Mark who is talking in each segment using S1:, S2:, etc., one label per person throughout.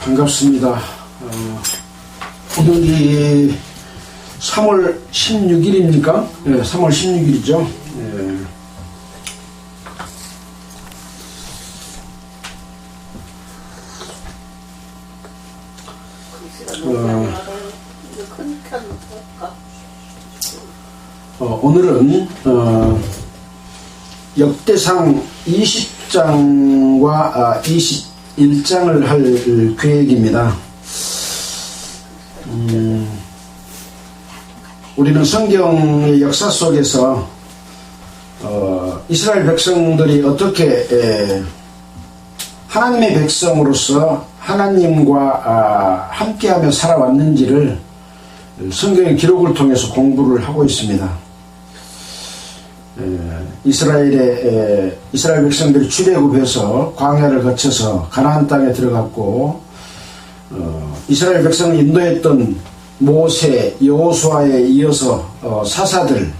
S1: 반갑습니다. 오늘이 3월 16일입니까? 네, 3월 16일이죠. 네. 오늘은 역대상 20장과 21장을 할 계획입니다. 우리는 성경의 역사 속에서 이스라엘 백성들이 어떻게 하나님의 백성으로서 하나님과 함께하며 살아왔는지를 성경의 기록을 통해서 공부를 하고 있습니다. 이스라엘 백성들이 출애굽해서 광야를 거쳐서 가나안 땅에 들어갔고, 이스라엘 백성을 인도했던 모세, 여호수아에 이어서 사사들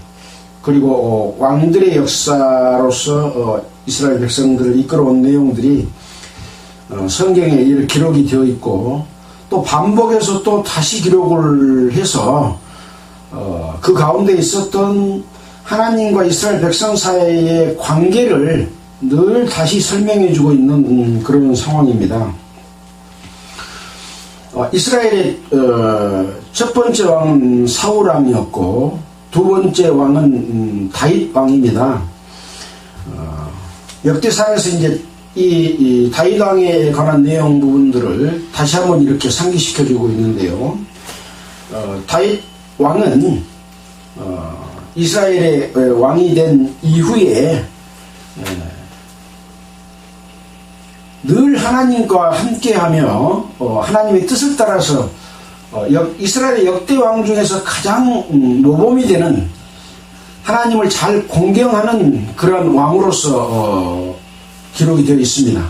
S1: 그리고 왕들의 역사로서 이스라엘 백성들을 이끌어온 내용들이 성경에 이렇게 기록이 되어 있고, 또 반복해서 또 다시 기록을 해서 그 가운데 있었던 하나님과 이스라엘 백성 사이의 관계를 늘 다시 설명해 주고 있는 그런 상황입니다. 이스라엘의 첫 번째 왕은 사울 왕이었고, 두 번째 왕은 다윗 왕입니다. 역대상에서 이제 이 다윗 왕에 관한 내용 부분들을 다시 한번 이렇게 상기시켜 주고 있는데요. 다윗 왕은 이스라엘의 왕이 된 이후에 늘 하나님과 함께하며 하나님의 뜻을 따라서 이스라엘의 역대 왕 중에서 가장 모범이 되는, 하나님을 잘 공경하는 그런 왕으로서 기록이 되어 있습니다.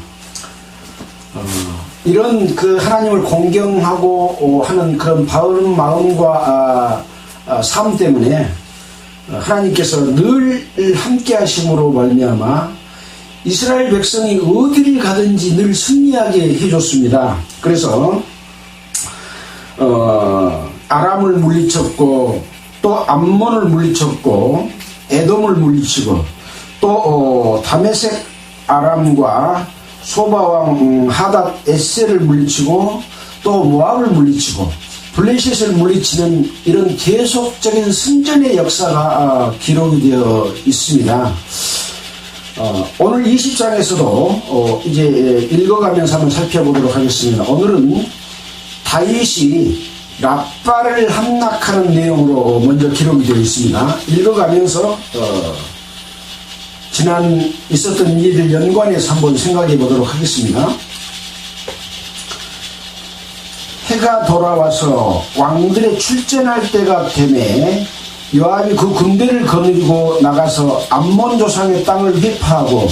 S1: 이런 그 하나님을 공경하고 하는 그런 바른 마음과 삶 때문에 하나님께서 늘 함께 하심으로 말미암아 이스라엘 백성이 어디를 가든지 늘 승리하게 해줬습니다. 그래서 아람을 물리쳤고, 또 암몬을 물리쳤고, 에돔을 물리치고, 또 다메섹 아람과 소바왕 하닷 에셀을 물리치고, 또 모압을 물리치고, 블레셋을 물리치는 이런 계속적인 승전의 역사가 기록이 되어 있습니다. 오늘 20장에서도 이제 읽어가면서 한번 살펴보도록 하겠습니다. 오늘은 다윗이 라빠를 함락하는 내용으로 먼저 기록이 되어 있습니다. 읽어가면서 지난 있었던 일을 연관해서 한번 생각해 보도록 하겠습니다. 해가 돌아와서 왕들의 출전할 때가 되매 요압이 그 군대를 거느리고 나가서 암몬 조상의 땅을 회파하고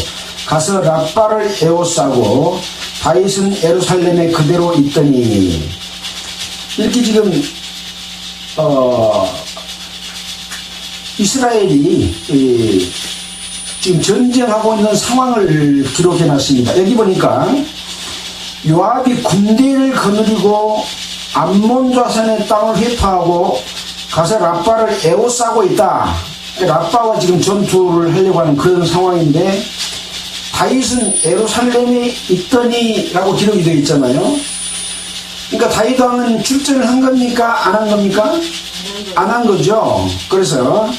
S1: 가서 라빠를 에워싸고 다윗은 예루살렘에 그대로 있더니, 이렇게 지금 이스라엘이 지금 전쟁하고 있는 상황을 기록해 놨습니다. 여기 보니까 요압이 군대를 거느리고 암몬 조상의 땅을 회파하고 가서 라빠를 에워싸고 있다. 라빠와 지금 전투를 하려고 하는 그런 상황인데, 다윗은 예루살렘에 있더니 라고 기록이 되어 있잖아요. 그러니까 다윗 왕은 출전을 한 겁니까? 안 한 겁니까? 안 한 거죠. 그래서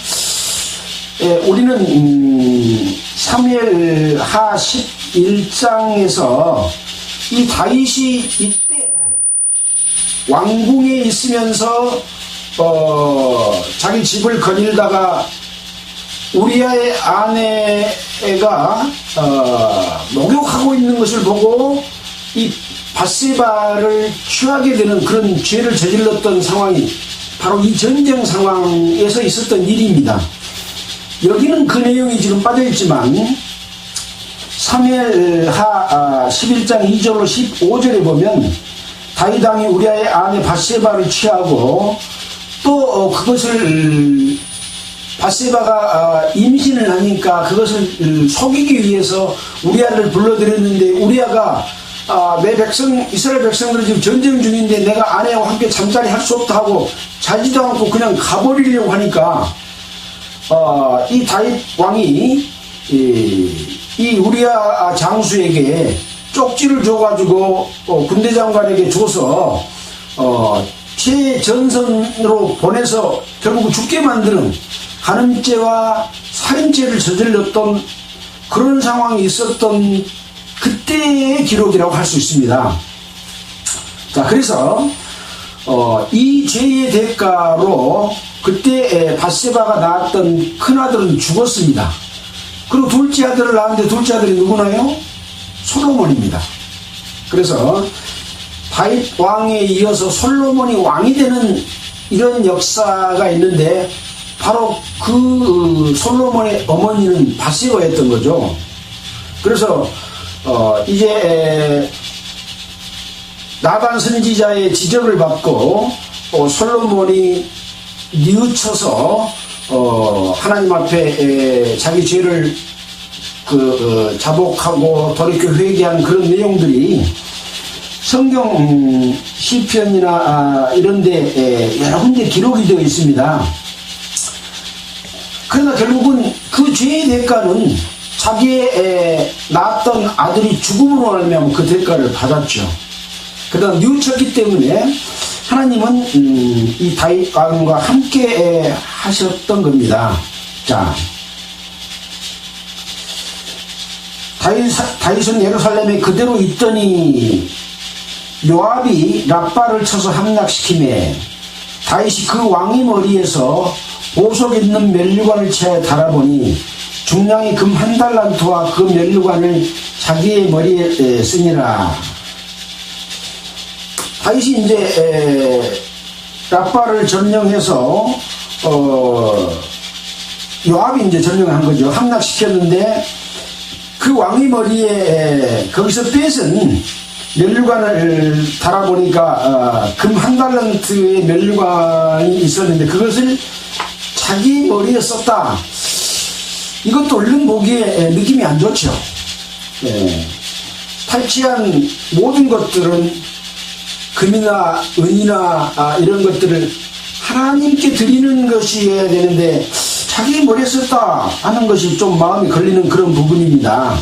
S1: 우리는 사무엘하 11장에서 이 다윗이 이때 왕궁에 있으면서 자기 집을 거닐다가 우리아의 아내가 목욕하고 있는 것을 보고 이 밧세바를 취하게 되는 그런 죄를 저질렀던 상황이 바로 이 전쟁 상황에서 있었던 일입니다. 여기는 그 내용이 지금 빠져있지만 사무엘하 11장 2절로 15절에 보면 다윗 왕이 우리아의 아내 밧세바를 취하고, 또 그것을 밧세바가 임신을 하니까 그것을 속이기 위해서 우리아를 불러들였는데, 우리아가 내 백성, 이스라엘 백성들은 지금 전쟁 중인데 내가 아내와 함께 잠자리 할 수 없다 하고 자지도 않고 그냥 가버리려고 하니까, 이 다윗 왕이, 이 우리야 장수에게 쪽지를 줘가지고, 군대 장관에게 줘서, 최전선으로 보내서 결국 죽게 만드는 간음죄와 살인죄를 저질렀던 그런 상황이 있었던 그때의 기록이라고 할 수 있습니다. 자, 그래서 이 죄의 대가로 그때 밧세바가 낳았던 큰아들은 죽었습니다. 그리고 둘째 아들을 낳았는데 둘째 아들이 누구나요? 솔로몬입니다. 그래서 다윗 왕에 이어서 솔로몬이 왕이 되는 이런 역사가 있는데, 바로 그 솔로몬의 어머니는 밧세바였던 거죠. 그래서 이제 나단 선지자의 지적을 받고 솔로몬이 뉘우쳐서 하나님 앞에 자기 죄를 자복하고 돌이켜 회개한 그런 내용들이 성경 시편이나 이런데 여러 군데 기록이 되어 있습니다. 그러나 결국은 그 죄의 대가는 자기의 낳았던 아들이 죽음으로 말미암아 그 대가를 받았죠. 그다음 뉘우쳤기 때문에 하나님은 이 다윗 왕과 함께 하셨던 겁니다. 자, 다윗은 예루살렘에 그대로 있더니 요압이 랍바를 쳐서 함락시키매 다윗이 그 왕의 머리에서 보석 있는 면류관을 채 달아보니 중량이 금 1달란트와 그 면류관을 자기의 머리에 쓰니라. 다윗이 이제 랍바를 점령해서 요압이 이제 점령한 거죠. 함락시켰는데 그 왕의 머리에 거기서 뺏은 면류관을 달아보니까 금 1달란트의 면류관이 있었는데 그것을 자기 머리에 썼다. 이것도 얼른 보기에 느낌이 안 좋죠. 탈취한 모든 것들은 금이나 은이나 이런 것들을 하나님께 드리는 것이어야 되는데 자기 머리에 썼다 하는 것이 좀 마음이 걸리는 그런 부분입니다.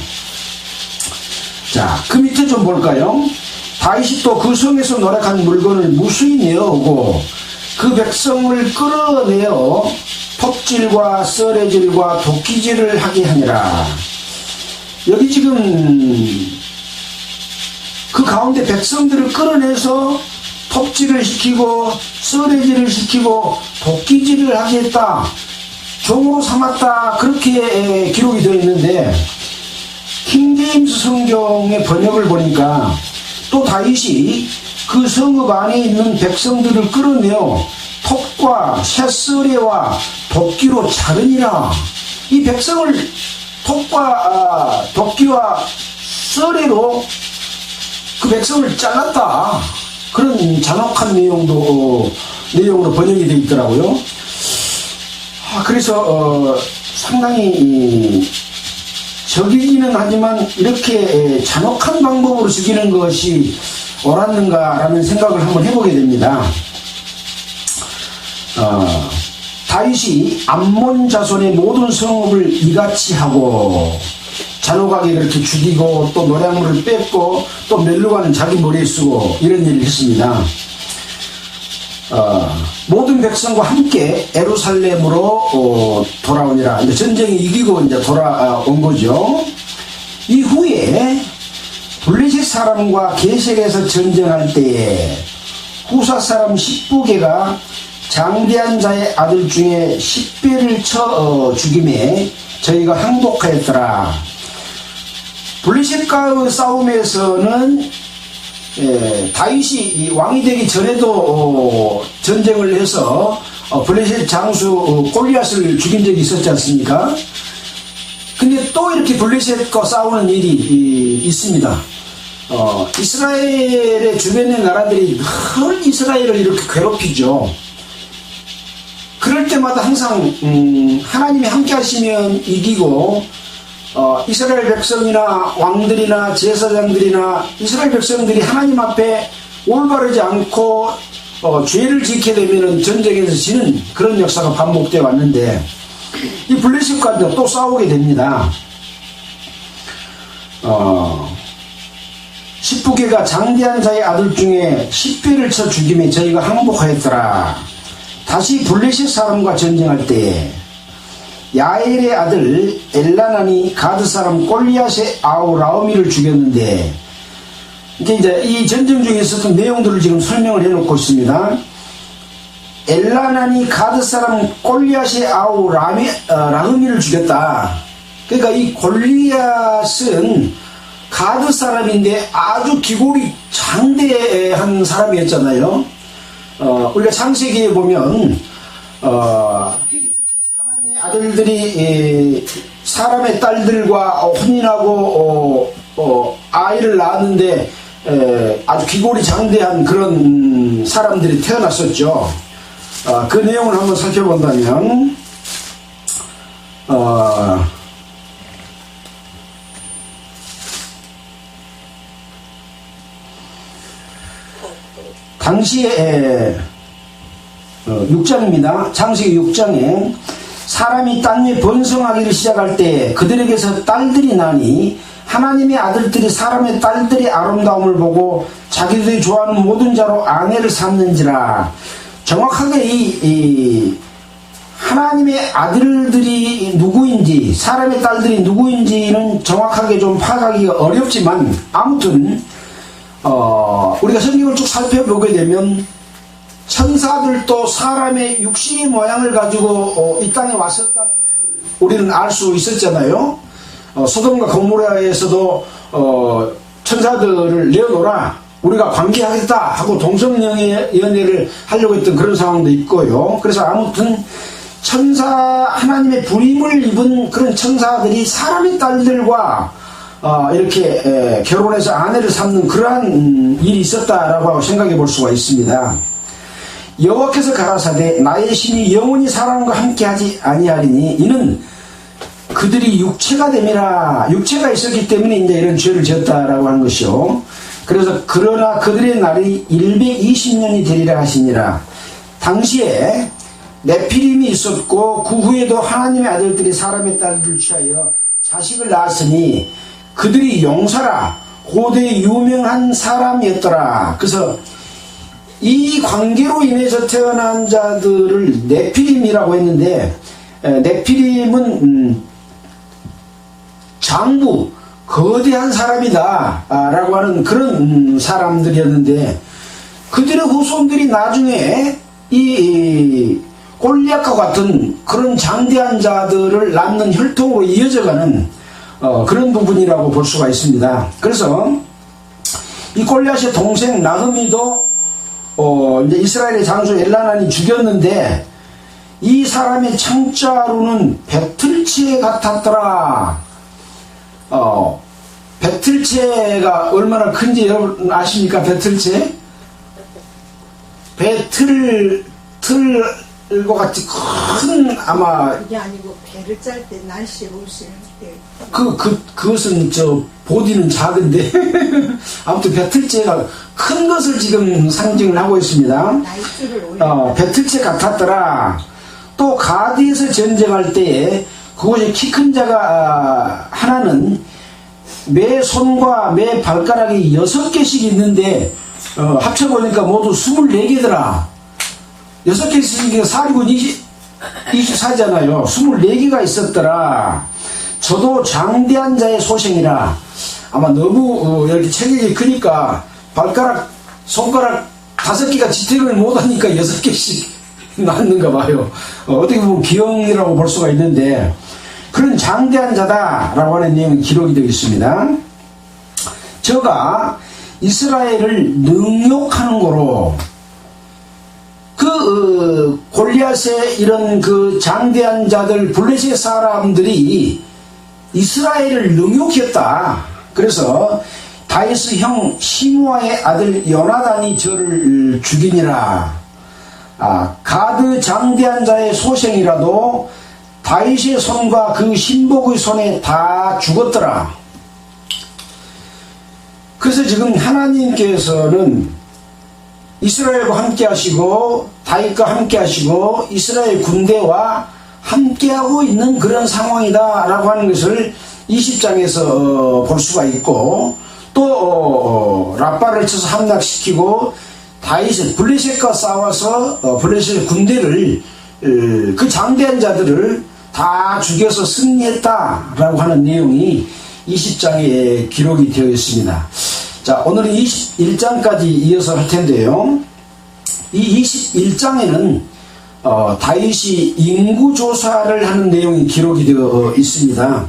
S1: 자, 그 밑에 좀 볼까요? 다윗이 또 그 성에서 노력한 물건을 무수히 내어오고 그 백성을 끌어내어 톱질과 썰애질과 도끼질을 하게 하니라. 여기 지금 그 가운데 백성들을 끌어내서 톱질을 시키고 썰애질을 시키고 도끼질을 하게 했다, 종으로 삼았다, 그렇게 기록이 되어 있는데 킹제임스 성경의 번역을 보니까 또 다윗이 그 성읍 안에 있는 백성들을 끌어내어 톱과 쇠썰애와 도끼로 자르니라. 이 백성을 톱과 도끼와 썰애로 그 백성을 잘랐다, 그런 잔혹한 내용으로 번역이 되어 있더라고요. 그래서 상당히 적이기는 하지만 이렇게 잔혹한 방법으로 죽이는 것이 옳았는가라는 생각을 한번 해보게 됩니다. 다윗이 암몬 자손의 모든 성읍을 이같이 하고 잔혹하게 그렇게 죽이고 또 노량물을 뺏고 또 면류관은 자기 머리에 쓰고 이런 일을 했습니다. 모든 백성과 함께 예루살렘으로 돌아오니라. 이제 전쟁이 이기고 이제 돌아온 거죠. 이후에 블레셋 사람과 게셀에서 전쟁할 때에 후사 사람 십부개가 장대한 자의 아들 중에 10배를 쳐 죽임에 저희가 항복하였더라. 블레셋과의 싸움에서는 다윗이 왕이 되기 전에도 전쟁을 해서 블레셋 장수 골리앗을 죽인 적이 있었지 않습니까? 근데 또 이렇게 블레셋과 싸우는 일이 있습니다. 이스라엘의 주변의 나라들이 늘 이스라엘을 이렇게 괴롭히죠. 그럴 때마다 항상 하나님이 함께 하시면 이기고 이스라엘 백성이나 왕들이나 제사장들이나 이스라엘 백성들이 하나님 앞에 올바르지 않고 죄를 짓게 되면 전쟁에서 지는 그런 역사가 반복되어 왔는데, 이 블레셋과 또 싸우게 됩니다. 십부개가 장대한 자의 아들 중에 10배를 쳐 죽임에 저희가 항복하였더라. 다시 블레셋 사람과 전쟁할 때에 야엘의 아들 엘라난이 가드 사람 골리앗의 아우 라우미를 죽였는데, 이제 이 전쟁 중에 있었던 내용들을 지금 설명을 해놓고 있습니다. 엘라난이 가드 사람 골리앗의 아우 라우미를 죽였다. 그러니까 이 골리앗은 가드 사람인데 아주 기골이 장대한 사람이었잖아요. 우리가 창세기에 보면 하나님의 아들들이 사람의 딸들과 혼인하고 아이를 낳았는데 아주 기골이 장대한 그런 사람들이 태어났었죠. 그 내용을 한번 살펴본다면 당시에 6장입니다. 창세기 6장에 사람이 땅 위에 번성하기를 시작할 때 그들에게서 딸들이 나니 하나님의 아들들이 사람의 딸들의 아름다움을 보고 자기들이 좋아하는 모든 자로 아내를 삼는지라. 정확하게 이 하나님의 아들들이 누구인지, 사람의 딸들이 누구인지는 정확하게 좀 파악하기가 어렵지만, 아무튼 우리가 성경을 쭉 살펴보게 되면 천사들도 사람의 육신의 모양을 가지고 이 땅에 왔었다는 것을 우리는 알 수 있었잖아요. 소돔과 고모라에서도 천사들을 내어놓으라, 우리가 관계하겠다 하고 동성연애를 하려고 했던 그런 상황도 있고요. 그래서 아무튼 하나님의 부림을 입은 그런 천사들이 사람의 딸들과 이렇게 결혼해서 아내를 삼는 그러한 일이 있었다라고 생각해 볼 수가 있습니다. 여호와께서 가라사대 나의 신이 영원히 사람과 함께하지 아니하리니 이는 그들이 육체가 됨이라. 육체가 있었기 때문에 이제 이런 죄를 지었다라고 하는 것이요. 그래서 그러나 그들의 날이 120년이 되리라 하시니라. 당시에 네피림이 있었고 그 후에도 하나님의 아들들이 사람의 딸들을 취하여 자식을 낳았으니 그들이 용사라 고대 유명한 사람이었더라. 그래서 이 관계로 인해서 태어난 자들을 네피림이라고 했는데, 네피림은 장부, 거대한 사람이다 라고 하는 그런 사람들이었는데, 그들의 후손들이 나중에 이 골리앗과 같은 그런 장대한 자들을 낳는 혈통으로 이어져가는 그런 부분이라고 볼 수가 있습니다. 그래서 이 골리앗의 동생 나흐미도 이제 이스라엘의 장수 엘라난이 죽였는데, 이 사람의 창자로는 배틀채 같았더라. 배틀채가 얼마나 큰지 여러분 아십니까? 배틀채? 틀과 같이 큰, 아마
S2: 그게 아니고 배를 짤 때 날씨를 오실 때
S1: 그것은 보디는 작은데 아무튼 배틀채가 큰 것을 지금 상징을 하고 있습니다. 배틀채 같았더라. 또 가디에서 전쟁할 때에 그곳에 키 큰 자가 하나는 매 손과 매 발가락이 6개씩 있는데 합쳐보니까 모두 24개더라. 6개 있으니까 4×9 24잖아요. 24개가 있었더라. 저도 장대한 자의 소생이라. 아마 너무 이렇게 체격이 크니까 발가락, 손가락 5개가 지탱을 못하니까 6개씩 낳는가 봐요. 어떻게 보면 기형이라고 볼 수가 있는데, 그런 장대한 자다라고 하는 내용이 기록이 되어 있습니다. 저가 이스라엘을 능욕하는 거로, 골리앗의 이런 장대한 자들, 블레셋 사람들이 이스라엘을 능욕했다. 그래서 다윗의 형 시므아의 아들 요나단이 저를 죽이니라. 가드 장대한 자의 소생이라도 다윗의 손과 그 신복의 손에 다 죽었더라. 그래서 지금 하나님께서는 이스라엘과 함께 하시고 다윗과 함께 하시고 이스라엘 군대와 함께하고 있는 그런 상황이다 라고 하는 것을 20장에서 볼 수가 있고, 또 라빠를 쳐서 함락시키고 다윗은 블레셋과 싸워서 블레셋 군대를 그 장대한 자들을 다 죽여서 승리했다라고 하는 내용이 20장에 기록이 되어 있습니다. 자, 오늘은 21장까지 이어서 할 텐데요. 이 21장에는 다윗이 인구조사를 하는 내용이 기록이 되어 있습니다.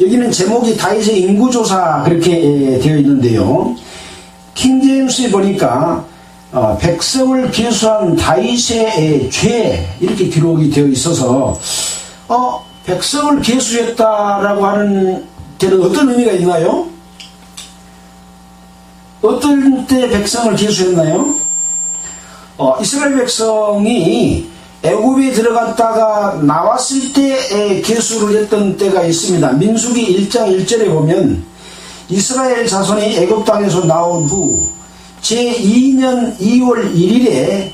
S1: 여기는 제목이 다윗의 인구조사 그렇게 되어 있는데요. 킹제임스에 보니까 백성을 계수한 다윗의 죄 이렇게 기록이 되어 있어서 백성을 계수했다라고 하는 데는 어떤 의미가 있나요? 어떤 때 백성을 계수했나요? 이스라엘 백성이 애굽에 들어갔다가 나왔을 때 계수를 했던 때가 있습니다. 민수기 1장 1절에 보면 이스라엘 자손이 애굽 땅에서 나온 후 제2년 2월 1일에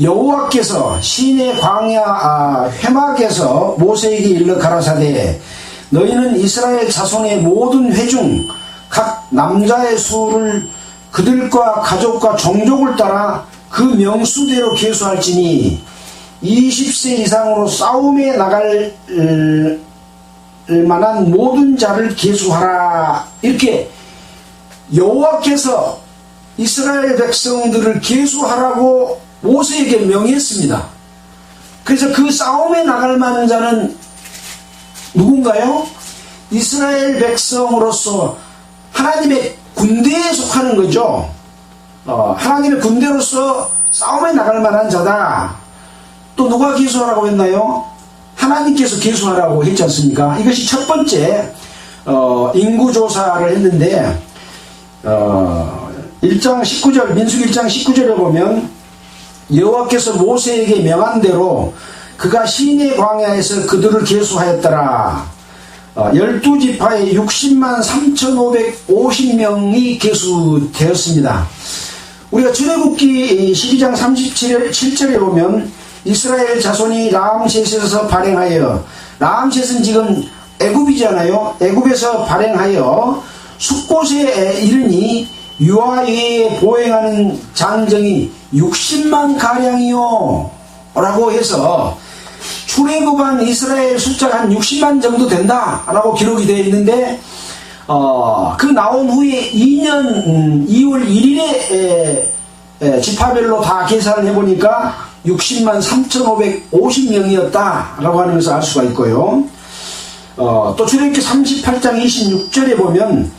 S1: 여호와께서 시내 광야 회막에서 모세에게 일러 가라사대 너희는 이스라엘 자손의 모든 회중 각 남자의 수를 그들과 가족과 종족을 따라 그 명수대로 계수할지니 20세 이상으로 싸움에 나갈 만한 모든 자를 계수하라. 이렇게 여호와께서 이스라엘 백성들을 계수하라고 모세에게 명했습니다. 그래서 그 싸움에 나갈 만한 자는 누군가요? 이스라엘 백성으로서 하나님의 군대에 속하는 거죠. 하나님의 군대로서 싸움에 나갈 만한 자다. 또 누가 계수하라고 했나요? 하나님께서 계수하라고 했지 않습니까? 이것이 첫 번째 인구조사를 했는데 1장 19절 민수기 1장 19절에 보면 여호와께서 모세에게 명한 대로 그가 시내 광야에서 그들을 계수하였더라. 12지파에 60만 3,550명이 계수되었습니다. 우리가 출애굽기 12장 37절에 보면 이스라엘 자손이 라암셋에서 발행하여, 라암셋은 지금 애굽이잖아요. 애굽에서 발행하여 숫곳에 이르니 유아에 보행하는 장정이 60만 가량이요 라고 해서 출애굽한 이스라엘 숫자가 한 60만 정도 된다 라고 기록이 되어 있는데 그 나온 후에 2년 2월 1일에 지파별로 다 계산을 해보니까 60만 3,550명이었다 라고 하는 것을 알 수가 있고요. 또 출애굽기 38장 26절에 보면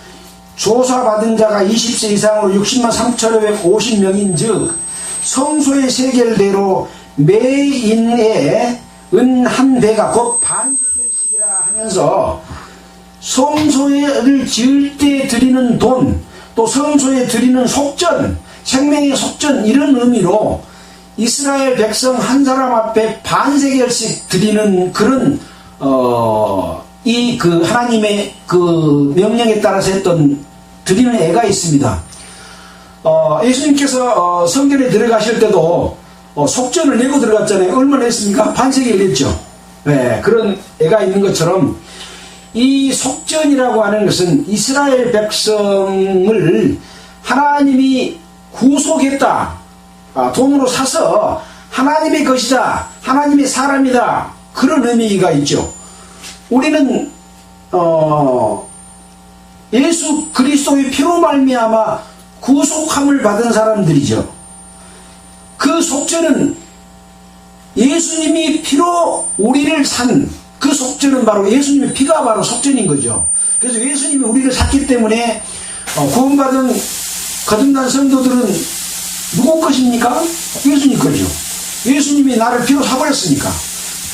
S1: 조사받은 자가 20세 이상으로 60만 3,550명인 즉 성소의 세겔대로 매인에 은 한 배가 곧 반세겔씩이라 하면서 성소를 지을 때 드리는 돈, 또 성소에 드리는 속전, 생명의 속전 이런 의미로 이스라엘 백성 한 사람 앞에 반세겔씩 드리는 그런 이 그 하나님의 그 명령에 따라서 했던 드리는 애가 있습니다. 예수님께서 성전에 들어가실 때도 속전을 내고 들어갔잖아요. 얼마나 했습니까? 반세겔 냈죠. 네, 그런 애가 있는 것처럼 이 속전이라고 하는 것은 이스라엘 백성을 하나님이 구속했다. 돈으로 사서 하나님의 것이다. 하나님의 사람이다. 그런 의미가 있죠. 우리는 예수 그리스도의 피로 말미암아 구속함을 받은 사람들이죠. 그 속전은 예수님이 피로 우리를 산 그 속전은 바로 예수님의 피가 바로 속전인 거죠. 그래서 예수님이 우리를 샀기 때문에 구원받은 거듭난 성도들은 누구 것입니까? 예수님 거죠. 예수님이 나를 피로 사버렸으니까.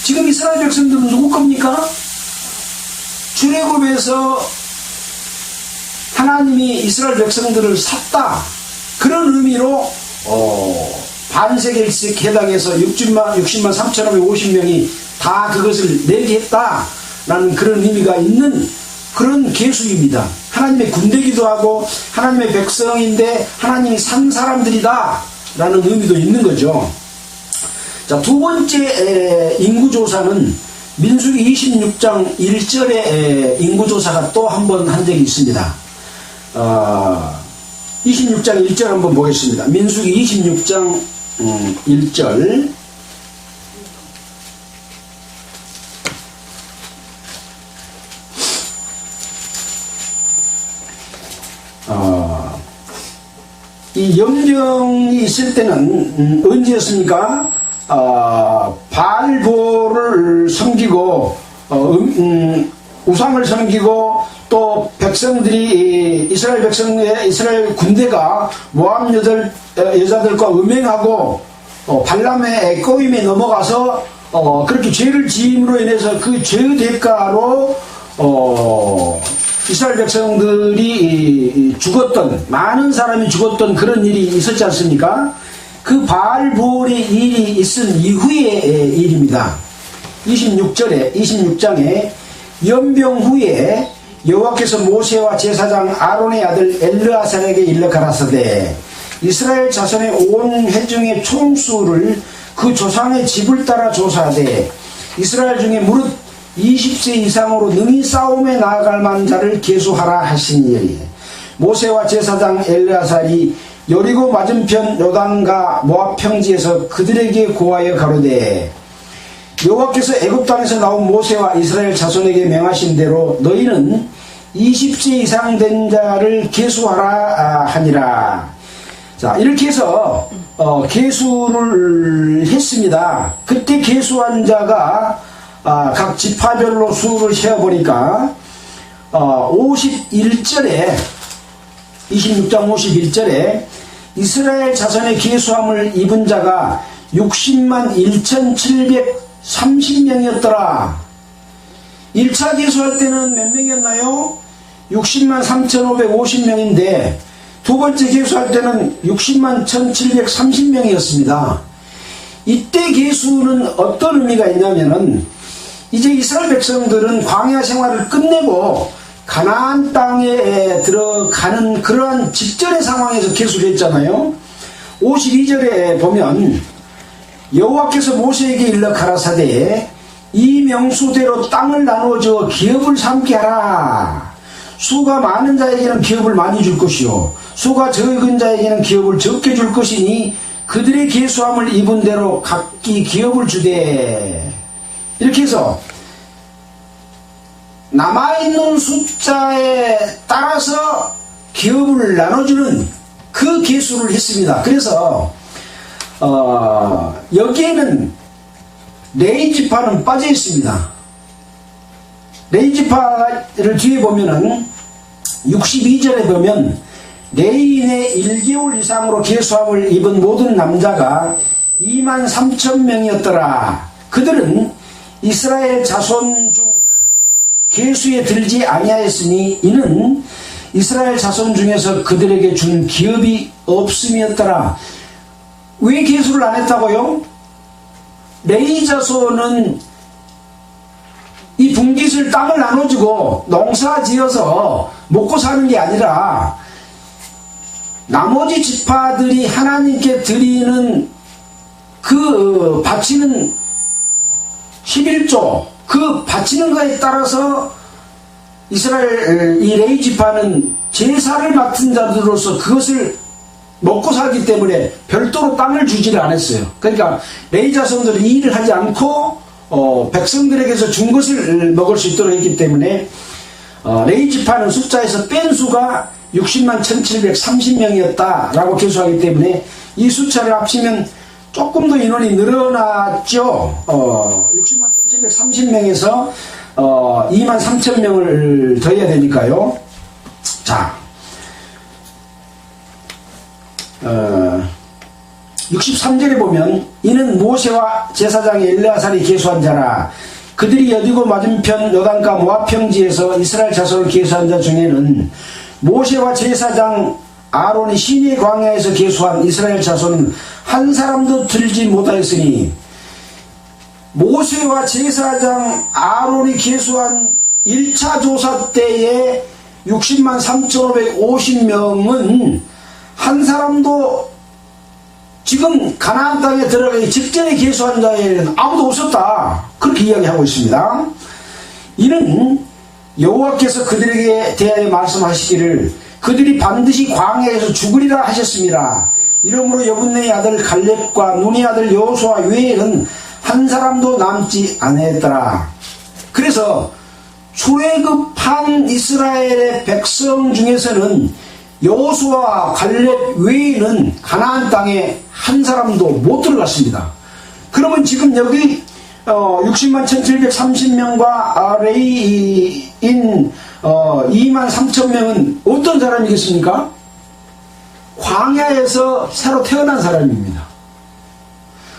S1: 지금 이스라엘 백성들은 누구 겁니까? 출애굽에서 하나님이 이스라엘 백성들을 샀다. 그런 의미로 반세겔씩 해당해서 60만 3,550명이 다 그것을 내게 했다라는 그런 의미가 있는 그런 계수입니다. 하나님의 군대기도 하고 하나님의 백성인데 하나님이 산 사람들이다 라는 의미도 있는 거죠. 자, 두 번째 인구조사는 민수기 26장 1절에 인구조사가 또 한 번 한 적이 있습니다. 26장 1절 한번 보겠습니다. 민수기 26장 1절. 이 염병이 있을 때는 언제였습니까? 바알보를 섬기고 우상을 섬기고 또 백성들이 이스라엘 군대가 모압 여자들과 음행하고 발람의 꼬임에 넘어가서 그렇게 죄를 지음으로 인해서 그 죄의 대가로 이스라엘 백성들이 죽었던, 많은 사람이 죽었던 그런 일이 있었지 않습니까? 그 바알볼의 일이 있은 이후의 일입니다. 26장에 연병 후에 여호와께서 모세와 제사장 아론의 아들 엘르아살에게 일러 가라사대 이스라엘 자손의 온 회중의 총수를 그 조상의 집을 따라 조사하되 이스라엘 중에 무릇 20세 이상으로 능히 싸움에 나아갈 만한 자를 계수하라 하시니 모세와 제사장 엘르아살이 여리고 맞은편 요단과 모압 평지에서 그들에게 고하여 가로되 여호와께서 애굽 땅에서 나온 모세와 이스라엘 자손에게 명하신 대로 너희는 20세 이상 된 자를 계수하라 하니라. 자, 이렇게 해서 계수를 했습니다. 그때 계수한 자가 각 지파별로 수를 세어보니까 51절에 26장 51절에 이스라엘 자손의 계수함을 입은 자가 60만 1730명이었더라. 1차 계수할 때는 몇 명이었나요? 60만 3550명인데 두 번째 계수할 때는 60만 1730명이었습니다. 이때 계수는 어떤 의미가 있냐면은 이제 이스라엘 백성들은 광야 생활을 끝내고 가나안 땅에 들어가는 그러한 직전의 상황에서 계수를 했잖아요. 52절에 보면 여호와께서 모세에게 일러 가라사대 이 명수대로 땅을 나누어 주어 기업을 삼게 하라. 수가 많은 자에게는 기업을 많이 줄 것이요 수가 적은 자에게는 기업을 적게 줄 것이니 그들의 계수함을 입은 대로 각기 기업을 주되. 이렇게 해서 남아있는 숫자에 따라서 기업을 나눠주는 그 계수를 했습니다. 그래서 여기에는 레위 지파는 빠져 있습니다. 레위 지파를 뒤에 보면은 62절에 보면 레위인의 1개월 이상으로 계수함을 입은 모든 남자가 2만 3천 명이었더라. 그들은 이스라엘 자손 중 계수에 들지 아니하였으니 이는 이스라엘 자손 중에서 그들에게 준 기업이 없음이었더라. 왜 계수를 안 했다고요? 레위 자손은 이 분깃을 땅을 나눠주고 농사 지어서 먹고 사는 게 아니라 나머지 지파들이 하나님께 드리는 그 바치는 11조 그 바치는 것에 따라서 이스라엘 이 레위 지파는 제사를 맡은 자들로서 그것을 먹고 살기 때문에 별도로 땅을 주지를 않았어요. 그러니까 레위 자손들은 이 일을 하지 않고 백성들에게서 준 것을 먹을 수 있도록 했기 때문에 레위 지파는 숫자에서 뺀 수가 60만 1730명이었다라고 계수하기 때문에 이 숫자를 합치면 조금 더 인원이 늘어났죠. 60만 1730명에서 2만 3천명을 더해야 되니까요. 자, 63절에 보면 이는 모세와 제사장 엘르아살이 계수한 자라. 그들이 여디고 맞은편 요단가 모압 평지에서 이스라엘 자손을 계수한 자 중에는 모세와 제사장 아론이 시내 광야에서 계수한 이스라엘 자손은 한 사람도 들지 못하였으니 모세와 제사장 아론이 계수한 1차 조사 때에 60만 3,550명은 한 사람도 지금 가나안 땅에 들어가기 직전에 계수한 자에는 아무도 없었다. 그렇게 이야기하고 있습니다. 이는 여호와께서 그들에게 대하여 말씀하시기를 그들이 반드시 광야에서 죽으리라 하셨습니다. 이러므로 여분네의 아들 갈렙과 눈의 아들 여호수아 외에는 한 사람도 남지 아니했더라. 그래서 출애굽한 이스라엘의 백성 중에서는 여호수아와 갈렙 외에는 가나안 땅에 한 사람도 못 들어갔습니다. 그러면 지금 여기 60만 1730명과 레이인 2만 3천명은 어떤 사람이겠습니까? 광야에서 새로 태어난 사람입니다.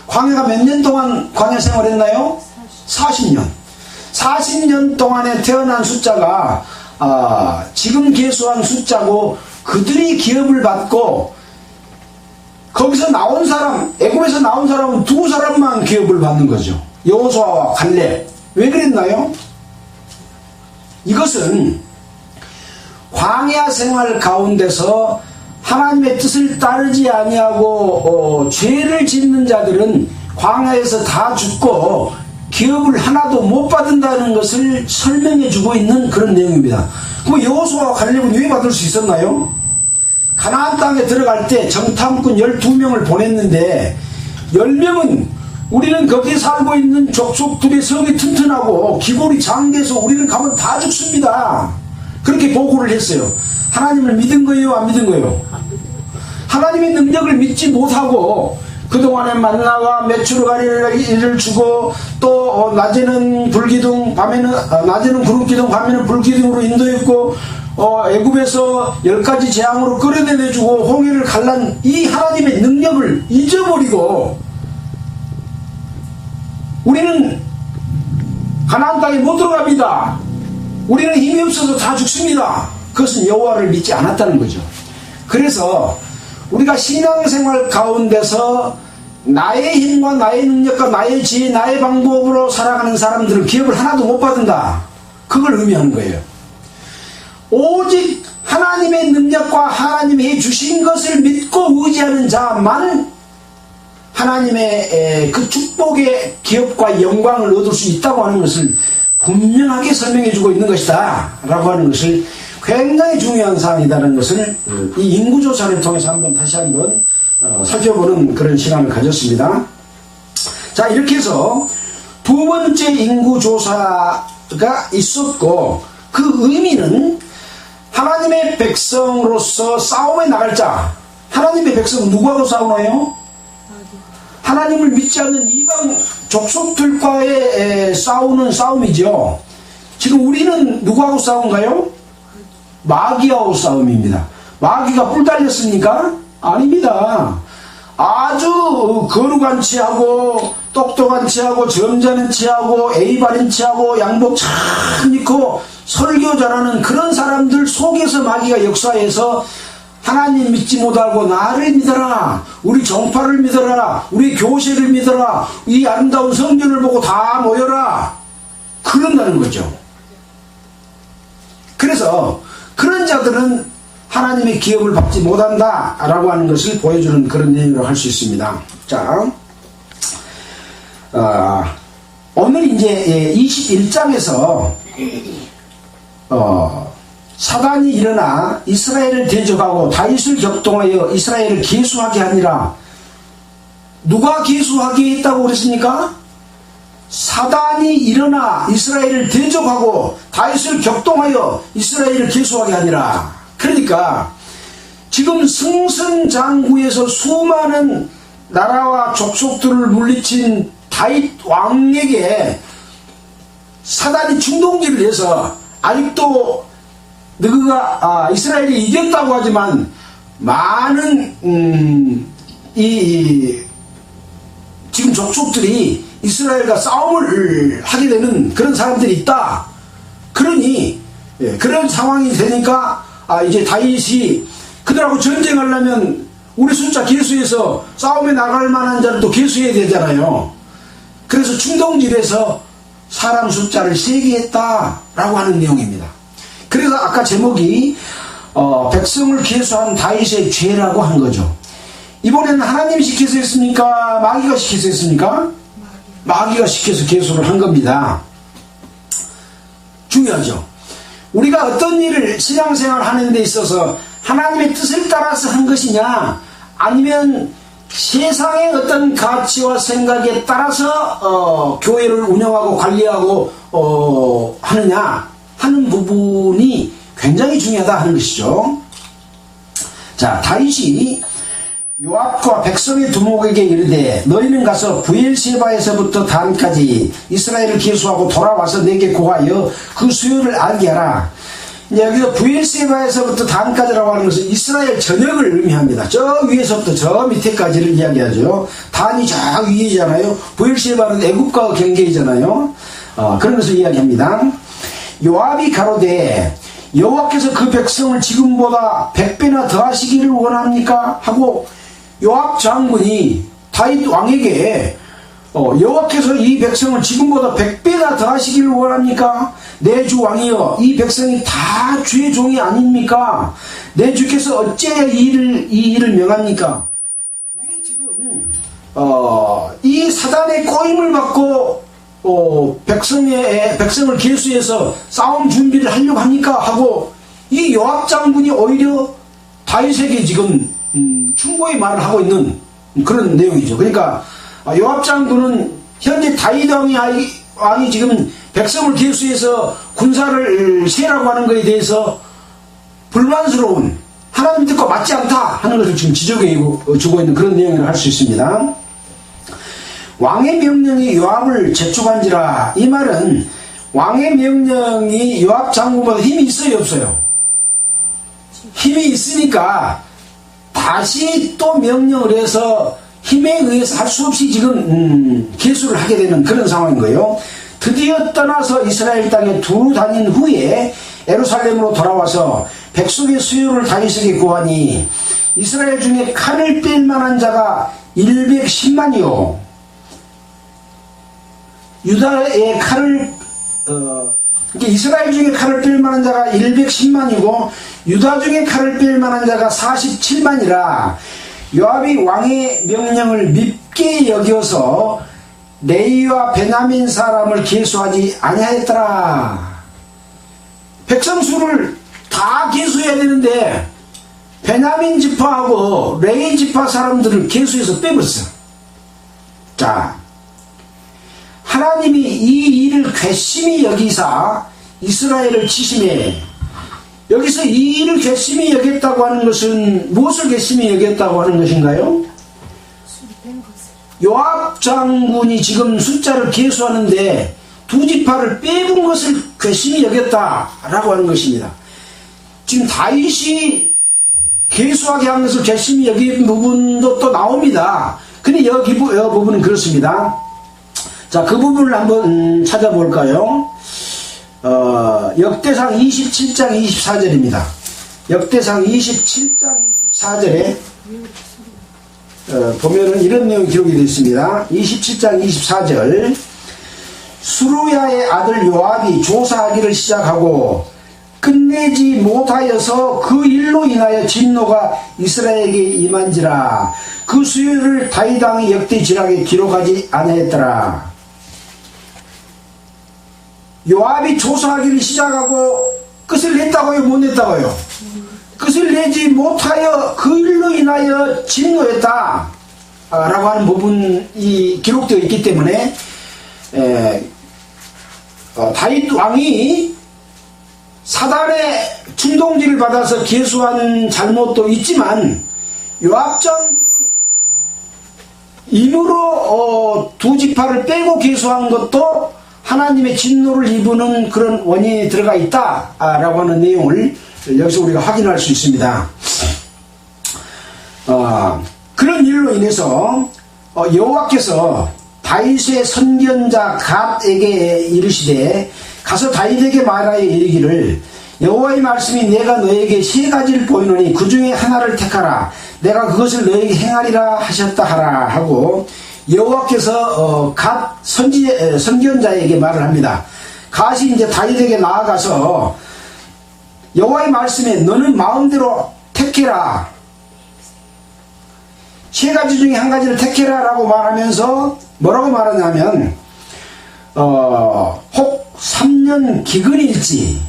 S1: 광야가 몇 년 동안 광야 생활했나요? 40년. 40년 동안에 태어난 숫자가 지금 계수한 숫자고 그들이 기업을 받고 거기서 나온 사람, 애굽에서 나온 사람은 두 사람만 기업을 받는 거죠. 여호수아와 갈렙. 왜 그랬나요? 이것은 광야 생활 가운데서 하나님의 뜻을 따르지 아니하고 죄를 짓는 자들은 광야에서 다 죽고 기업을 하나도 못 받는다는 것을 설명해 주고 있는 그런 내용입니다. 그럼 여호수아와 갈렙은 왜 받을 수 있었나요? 가나안 땅에 들어갈 때 정탐꾼 12명을 보냈는데 10명은 우리는 거기에 살고 있는 족속들의 성이 튼튼하고 기골이 장대해서 우리는 가면 다 죽습니다. 그렇게 보고를 했어요. 하나님을 믿은 거예요? 안 믿은 거예요? 하나님의 능력을 믿지 못하고 그동안에 만나와 메추르가리를 주고 또 낮에는 불기둥 밤에는 낮에는 구름기둥 밤에는 불기둥으로 인도했고 애굽에서 10가지 재앙으로 끌어내주고 홍해를 갈란 이 하나님의 능력을 잊어버리고 우리는 가나안 땅에 못 들어갑니다. 우리는 힘이 없어서 다 죽습니다. 그것은 여호와를 믿지 않았다는 거죠. 그래서 우리가 신앙생활 가운데서 나의 힘과 나의 능력과 나의 지혜, 나의 방법으로 살아가는 사람들은 기업을 하나도 못 받는다. 그걸 의미하는 거예요. 오직 하나님의 능력과 하나님이 주신 것을 믿고 의지하는 자만 하나님의 그 축복의 기업과 영광을 얻을 수 있다고 하는 것을 분명하게 설명해 주고 있는 것이다 라고 하는 것을 굉장히 중요한 사항이라는 것을 이 인구조사를 통해서 다시 한번 살펴보는 그런 시간을 가졌습니다. 자, 이렇게 해서 두 번째 인구조사가 있었고 그 의미는 하나님의 백성으로서 싸움에 나갈 자. 하나님의 백성은 누구하고 싸우나요? 하나님을 믿지 않는 이방 족속들과의 싸우는 싸움이죠. 지금 우리는 누구하고 싸운가요? 마귀하고 싸움입니다. 마귀가 뿔 달렸습니까? 아닙니다. 아주 거룩한 치하고 똑똑한 치하고 점잖은 치하고 에이 바른 치하고 양복 참 입고 설교 잘하는 그런 사람들 속에서 마귀가 역사해서 하나님 믿지 못하고 나를 믿어라, 우리 정파를 믿어라, 우리 교세를 믿어라, 이 아름다운 성전을 보고 다 모여라, 그런다는 거죠. 그래서 그런 자들은 하나님의 기업을 받지 못한다 라고 하는 것을 보여주는 그런 내용으로 할 수 있습니다. 자, 오늘 이제 21장에서 사단이 일어나 이스라엘을 대적하고 다윗을 격동하여 이스라엘을 계수하게 하니라. 누가 계수하게 했다고 그랬습니까? 사단이 일어나 이스라엘을 대적하고 다윗을 격동하여 이스라엘을 계수하게 하니라. 그러니까 지금 승승장구에서 수많은 나라와 족속들을 물리친 다윗 왕에게 사단이 충동질을 해서 아직도 너희가 이스라엘이 이겼다고 하지만 많은 지금 족속들이 이스라엘과 싸움을 하게 되는 그런 사람들이 있다. 그러니 그런 상황이 되니까 이제 다윗이 그들하고 전쟁하려면 우리 숫자 계수해서 싸움에 나갈 만한 자를 또 계수해야 되잖아요. 그래서 충동질에서 사람 숫자를 세게 했다라고 하는 내용입니다. 그래서 아까 제목이 백성을 계수한 다윗의 죄라고 한 거죠. 이번에는 하나님이 시켜서 했습니까? 마귀가 시켜서 했습니까? 마귀가 시켜서 계수를 한 겁니다. 중요하죠. 우리가 어떤 일을 신앙생활 하는 데 있어서 하나님의 뜻을 따라서 한 것이냐, 아니면 세상의 어떤 가치와 생각에 따라서 교회를 운영하고 관리하고 하느냐 하는 부분이 굉장히 중요하다 하는 것이죠. 자, 다윗이 요압과 백성의 두목에게 이르되 너희는 가서 브엘세바에서부터 단까지 이스라엘을 계수하고 돌아와서 내게 고하여 그 수요를 알게 하라. 여기서 브엘세바에서부터 단까지라고 하는 것은 이스라엘 전역을 의미합니다. 저 위에서부터 저 밑에까지를 이야기하죠. 단이 저 위이잖아요. 브엘세바는 애국과 경계이잖아요. 그런 것을 이야기합니다. 요압이 가로되 여호와께서 그 백성을 지금보다 100배나 더하시기를 원합니까? 하고 요압 장군이 다윗 왕에게 여호와께서 이 백성을 지금보다 100배나 더하시기를 원합니까? 내 주 왕이여, 이 백성이 다 주의 종이 아닙니까? 내 주께서 어째 이 일을 명합니까? 왜 지금 이 사단의 꼬임을 받고 백성을 계수해서 싸움 준비를 하려고 합니까? 하고 이 요압 장군이 오히려 다윗에게 지금 충고의 말을 하고 있는 그런 내용이죠. 그러니까 요압 장군은 현재 다윗 왕이 지금 백성을 계수해서 군사를 세라고 하는 것에 대해서 불만스러운, 하나님 뜻과 맞지 않다 하는 것을 지금 지적해 주고 있는 그런 내용을 할 수 있습니다. 왕의 명령이 요압을 재촉한지라, 이 말은 왕의 명령이 요압 장군보다 힘이 있어요, 없어요? 힘이 있으니까 다시 또 명령을 해서 힘에 의해서 할 수 없이 지금 계수를 하게 되는 그런 상황인 거예요. 드디어 떠나서 이스라엘 땅에 두루 다닌 후에 예루살렘으로 돌아와서 백성의 수요를 다윗에게 구하니 이스라엘 중에 칼을 뺄 만한 자가 110만이요 유다의 칼을 이스라엘 중에 칼을 뺄 만한 자가 110만이고 유다 중에 칼을 뺄 만한 자가 47만이라 요압이 왕의 명령을 밉게 여겨서 레위와 베냐민 사람을 계수하지 아니하였더라. 백성 수를 다 계수해야 되는데 베냐민 지파하고 레위 지파 사람들을 계수해서 빼버렸어. 자, 하나님이 이 일을 괘씸히 여기사 이스라엘을 치심해. 여기서 이 일을 괘씸히 여겼다고 하는 것은 무엇을 괘씸히 여겼다고 하는 것인가요? 요압 장군이 지금 숫자를 계수하는데 두 지파를 빼본 것을 괘씸히 여겼다라고 하는 것입니다. 지금 다윗이 계수하게 한 것을 괘씸히 여긴 부분도 또 나옵니다. 근데 이 부분은 그렇습니다. 자, 그 부분을 한번 찾아볼까요? 역대상 27장 24절입니다. 역대상 27장 24절에 보면은 이런 내용이 기록이 되어 있습니다. 27장 24절. 수루야의 아들 요압이 조사하기를 시작하고 끝내지 못하여서 그 일로 인하여 진노가 이스라엘에게 임한지라. 그 수요를 다윗 왕이 역대지락에 기록하지 아니하였더라. 요압이 조사하기를 시작하고 끝을 냈다고요? 못 냈다고요? 끝을 내지 못하여 그 일로 인하여 진노했다 라고 하는 부분이 기록되어 있기 때문에 다윗 왕이 사단의 충동질을 받아서 계수한 잘못도 있지만 요압 장군이 임으로 두 지파를 빼고 계수한 것도 하나님의 진노를 입는 그런 원인이 들어가 있다라고 하는 내용을 여기서 우리가 확인할 수 있습니다. 그런 일로 인해서 여호와께서 다윗의 선견자 갓에게 이르시되 가서 다윗에게 말하여 이르기를 여호와의 말씀이 내가 너에게 세 가지를 보이노니 그 중에 하나를 택하라. 내가 그것을 너에게 행하리라 하셨다 하라 하고 여호와께서 갓 선지자에게 말을 합니다. 갓이 이제 다윗에게 나아가서 여호와의 말씀에 너는 마음대로 택해라. 세 가지 중에 한 가지를 택해라 라고 말하면서 뭐라고 말하냐면 혹 3년 기근일지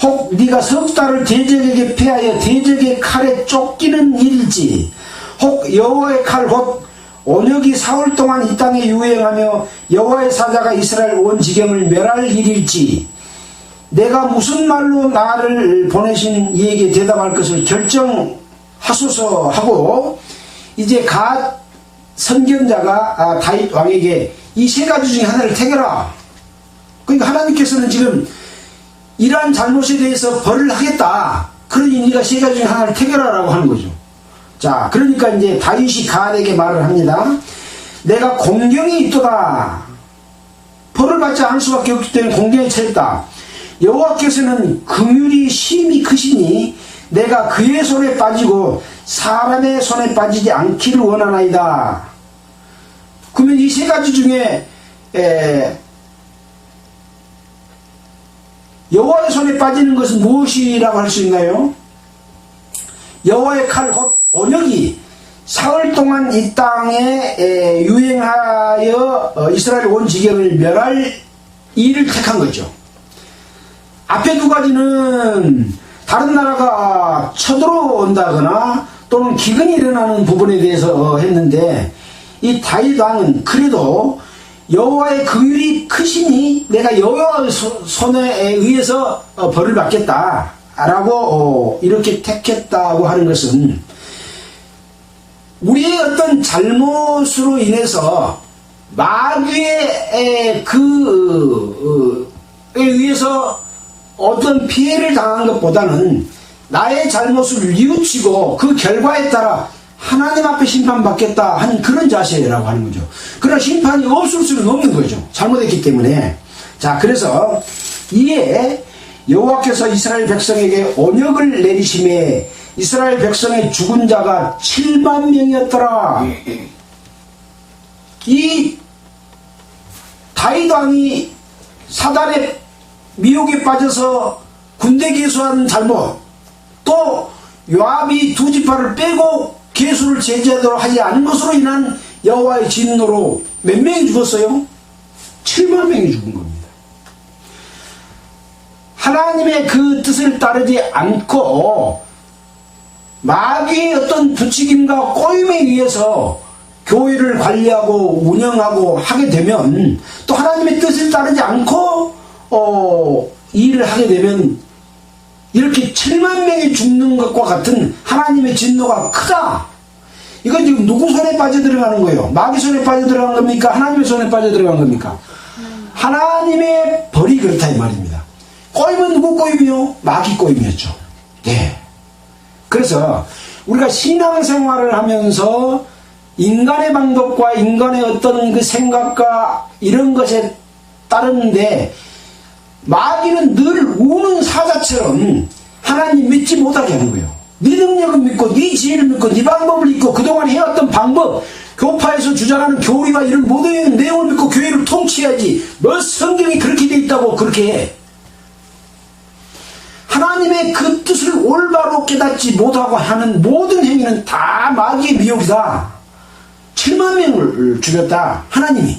S1: 혹 네가 석 달을 대적에게 패하여 대적의 칼에 쫓기는 일일지 혹 여호와의 칼 곧 온역이 사흘 동안 이 땅에 유행하며 여호와의 사자가 이스라엘 온 지경을 멸할 일일지 내가 무슨 말로 나를 보내신 이에게 대답할 것을 결정하소서 하고 이제 갓 선견자가 다윗 왕에게 이 세 가지 중에 하나를 택해라. 그러니까 하나님께서는 지금 이러한 잘못에 대해서 벌을 하겠다. 그러니 네가 세 가지 중에 하나를 택해라 라고 하는 거죠. 자, 그러니까 이제 다윗이 갓에게 말을 합니다. 내가 공경이 있도다. 벌을 받지 않을 수밖에 없기 때문에 공경에 처했다. 여호와께서는 긍휼이 심히 크시니 내가 그의 손에 빠지고 사람의 손에 빠지지 않기를 원하나이다. 그러면 이 세 가지 중에 여호와의 손에 빠지는 것은 무엇이라고 할 수 있나요? 여호와의 칼 곧 온역이 사흘 동안 이 땅에 유행하여 이스라엘 온 지경을 멸할 일을 택한 거죠. 앞에 두 가지는 다른 나라가 쳐들어온다거나 또는 기근이 일어나는 부분에 대해서 했는데 이 다윗 왕은 그래도 여호와의 긍휼이 크시니 내가 여호와의 손에 의해서 벌을 받겠다 라고 이렇게 택했다고 하는 것은 우리의 어떤 잘못으로 인해서 마귀의 그에 의해서 어떤 피해를 당한 것보다는 나의 잘못을 뉘우치고 그 결과에 따라 하나님 앞에 심판받겠다 한 그런 자세라고 하는 거죠. 그러나 심판이 없을 수는 없는 거죠. 잘못했기 때문에. 자, 그래서 이에 여호와께서 이스라엘 백성에게 온역을 내리심에 이스라엘 백성의 죽은 자가 7만 명이었더라. 이 다윗 왕이 사단의 미혹에 빠져서 군대 개수한 잘못, 또 요압이 두 지파를 빼고 개수를 제지하도록 하지 않은 것으로 인한 여호와의 진노로 몇 명이 죽었어요? 7만 명이 죽은 겁니다. 하나님의 그 뜻을 따르지 않고 마귀의 어떤 부추김과 꼬임에 의해서 교회를 관리하고 운영하고 하게 되면 또 하나님의 뜻을 따르지 않고 일을 하게 되면 이렇게 7만 명이 죽는 것과 같은 하나님의 진노가 크다. 이건 지금 누구 손에 빠져 들어가는 거예요? 마귀 손에 빠져 들어간 겁니까? 하나님의 손에 빠져 들어간 겁니까? 하나님의 벌이 그렇다 이 말입니다. 꼬임은 누구 꼬임이요? 마귀 꼬임이었죠. 예. 그래서 우리가 신앙생활을 하면서 인간의 방법과 인간의 어떤 그 생각과 이런 것에 따르는데 마귀는 늘 우는 사자처럼 하나님 믿지 못하게 하는 거예요. 네 능력은 믿고 네 지혜를 믿고 네 방법을 믿고 그동안 해왔던 방법, 교파에서 주장하는 교리와 이런 모든 내용을 믿고 교회를 통치해야지 뭐 성경이 그렇게 돼 있다고 그렇게 해. 하나님의 그 뜻을 올바로 깨닫지 못하고 하는 모든 행위는 다 마귀의 미혹이다. 7만 명을 죽였다. 하나님이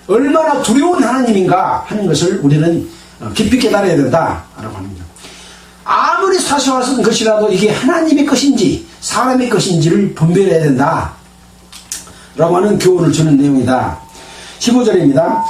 S1: 얼마나 두려운 하나님인가 하는 것을 우리는 깊이 깨달아야 된다라고 하는 거죠. 아무리 사소한 것이라도 이게 하나님의 것인지 사람의 것인지를 분별해야 된다 라고 하는 교훈을 주는 내용이다. 15절입니다.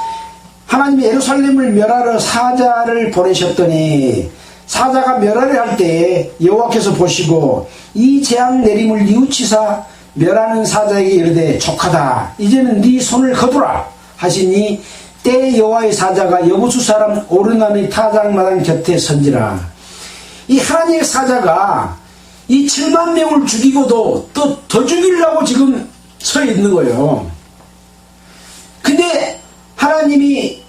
S1: 하나님이 예루살렘을 멸하러 사자를 보내셨더니 사자가 멸하려 할 때에 여호와께서 보시고 이 재앙 내림을 뉘우치사 멸하는 사자에게 이르되 족하다. 이제는 네 손을 거두라 하시니 때 여호와의 사자가 여부수 사람 오르난의 타작마당 곁에 선지라. 이 하나님의 사자가 이 7만 명을 죽이고도 또 더 죽이려고 지금 서 있는 거예요. 근데 하나님이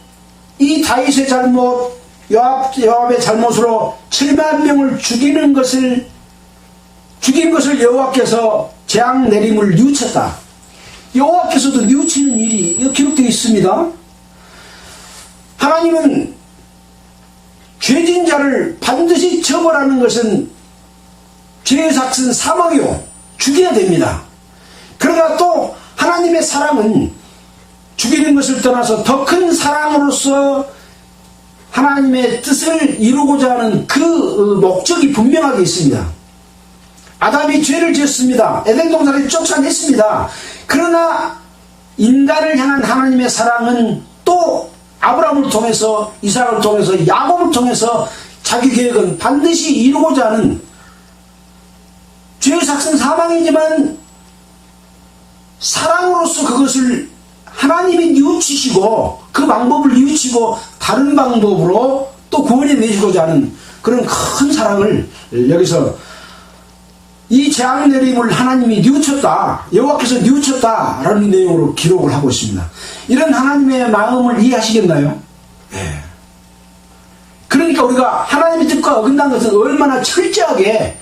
S1: 이 다윗의 잘못, 요압의 잘못으로 7만 명을 죽인 것을 여호와께서 재앙 내림을 뉘우쳤다. 여호와께서도 뉘우치는 일이 기록되어 있습니다. 하나님은 죄진 자를 반드시 처벌하는 것은 죄의 삭은 사망이요, 죽여야 됩니다. 그러나 또 하나님의 사랑은 죽이는 것을 떠나서 더 큰 사랑으로서 하나님의 뜻을 이루고자 하는 그 목적이 분명하게 있습니다. 아담이 죄를 지었습니다. 에덴 동산을 쫓아냈습니다. 그러나 인간을 향한 하나님의 사랑은 또 아브라함을 통해서, 이삭을 통해서, 야곱을 통해서 자기 계획은 반드시 이루고자 하는, 죄의 삭은 사망이지만 사랑으로서 그것을 하나님이 뉘우치시고, 그 방법을 뉘우치고 다른 방법으로 또 구원해 내시고자 하는 그런 큰 사랑을 여기서, 이 재앙 내림을 하나님이 뉘우쳤다, 여호와께서 뉘우쳤다라는 내용으로 기록을 하고 있습니다. 이런 하나님의 마음을 이해하시겠나요? 예. 그러니까 우리가 하나님의 뜻과 어긋난 것은 얼마나 철저하게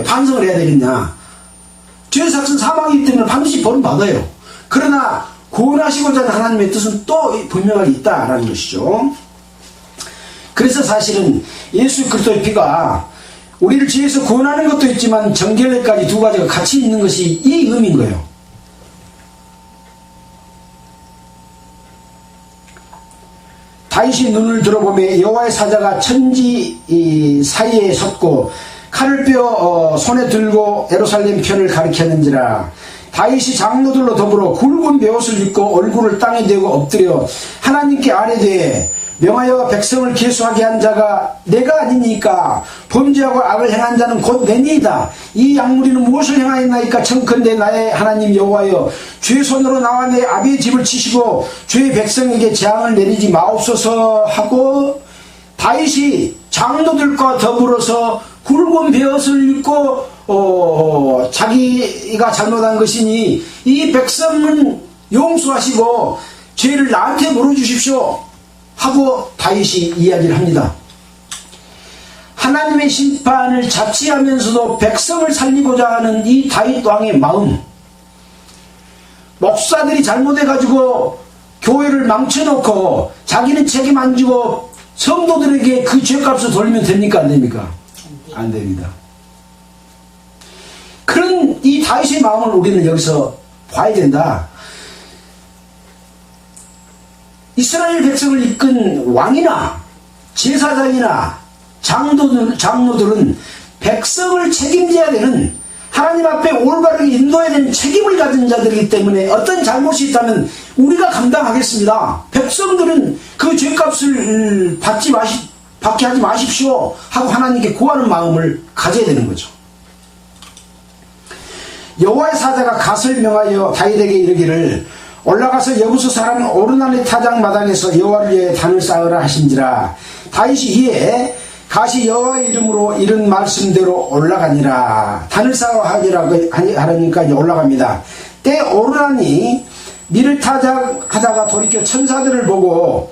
S1: 반성을 해야 되겠냐. 죄의 삭은 사망이기 때문에 반드시 벌은받아요. 그러나 구원하시고자 하는 하나님의 뜻은 또 분명하게 있다라는 것이죠. 그래서 사실은 예수 그리스도의 피가 우리를 죄에서 구원하는 것도 있지만 정결례까지 두 가지가 같이 있는 것이 이 의미인 거예요. 다윗이 눈을 들어보매 여호와의 사자가 천지 사이에 섰고 칼을 빼어 손에 들고 예루살렘 편을 가리켰는지라. 다윗이 장로들로 더불어 굵은 베옷을 입고 얼굴을 땅에 대고 엎드려 하나님께 아뢰되 명하여 백성을 계수하게 한 자가 내가 아니니까 범죄하고 악을 행한 자는 곧 내니이다. 이 약무리는 무엇을 행하였나이까? 청컨대 나의 하나님 여호와여, 죄 손으로 나와 내 아비의 집을 치시고 죄의 백성에게 재앙을 내리지 마옵소서 하고, 다윗이 장로들과 더불어서 굵은 베옷을 입고 자기가 잘못한 것이니 이 백성은 용서하시고 죄를 나한테 물어주십시오 하고 다윗이 이야기를 합니다. 하나님의 심판을 자취하면서도 백성을 살리고자 하는 이 다윗 왕의 마음, 목사들이 잘못해가지고 교회를 망쳐놓고 자기는 책임 안 지고 성도들에게 그 죄값을 돌리면 됩니까? 안 됩니까? 안 됩니다. 그런 이 다윗의 마음을 우리는 여기서 봐야 된다. 이스라엘 백성을 이끈 왕이나 제사장이나 장로들은 백성을 책임져야 되는, 하나님 앞에 올바르게 인도해야 되는 책임을 가진 자들이기 때문에 어떤 잘못이 있다면 우리가 감당하겠습니다. 백성들은 그 죄값을 받게 하지 마십시오 하고 하나님께 구하는 마음을 가져야 되는 거죠. 여호와의 사자가 갓을 명하여 다윗에게 이르기를 올라가서 여부수 사람 오르나니 타작 마당에서 여호와를 위해 단을 쌓으라 하신지라. 다윗이 이에 갓이 여호와의 이름으로 이런 말씀대로 올라가니라. 단을 쌓으라 하니까 이제 올라갑니다. 때 오르나니 밀을 타작하다가 돌이켜 천사들을 보고